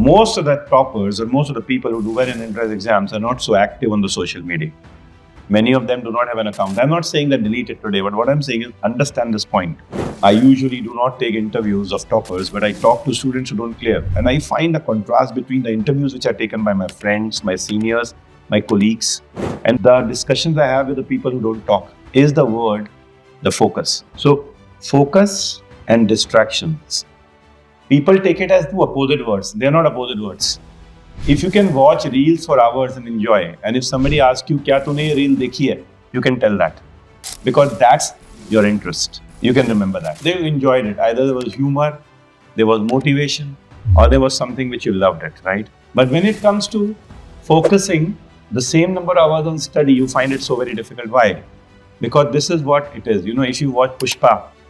most of the toppers or most of the people who do well in entrance exams are not so active on the social media. Many of them do not have an account. I'm not saying that delete it today, but what I'm saying is understand this point. I usually do not take interviews of toppers, but I talk to students who don't clear. And I find a contrast between the interviews which are taken by my friends, my seniors, my colleagues, and the discussions I have with the people who don't talk is the word, the focus. So focus and distractions. People take it as two opposite words. They're not opposite words. If you can watch reels for hours and enjoy, and if somebody asks you, "Kya tune ye reel dekhi hai?" you can tell that. Because that's your interest. You can remember that. They enjoyed it. Either there was humor, there was motivation, or there was something which you loved it, right? But when it comes to focusing the same number of hours on study, you find it so very difficult. Why? Because this is what it is. If you watch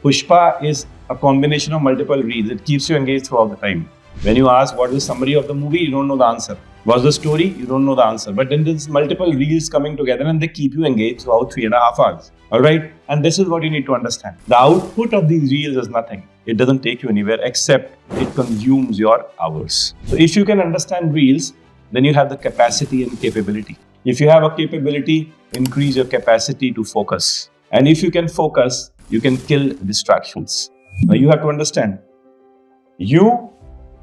Pushpa is a combination of multiple reels. It keeps you engaged throughout the time. When you ask what is the summary of the movie, you don't know the answer. What's the story? You don't know the answer. But then there's multiple reels coming together and they keep you engaged throughout 3.5 hours. All right? And this is what you need to understand. The output of these reels is nothing. It doesn't take you anywhere except it consumes your hours. So if you can understand reels, then you have the capacity and capability. If you have a capability, increase your capacity to focus. And if you can focus, you can kill distractions. Now you have to understand, you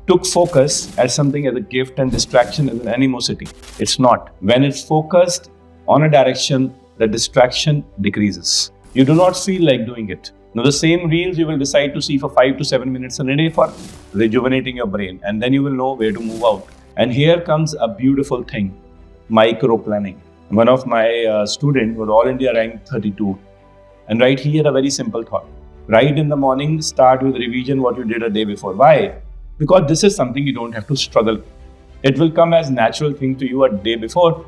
took focus as something as a gift and distraction as an animosity. It's not. When it's focused on a direction, the distraction decreases. You do not feel like doing it. Now the same reels you will decide to see for 5 to 7 minutes a day for rejuvenating your brain, and then you will know where to move out. And here comes a beautiful thing, micro planning. One of my students was All India ranked 32. And he had a very simple thought. Right in the morning, start with revision what you did a day before. Why? Because this is something you don't have to struggle. It will come as natural thing to you a day before.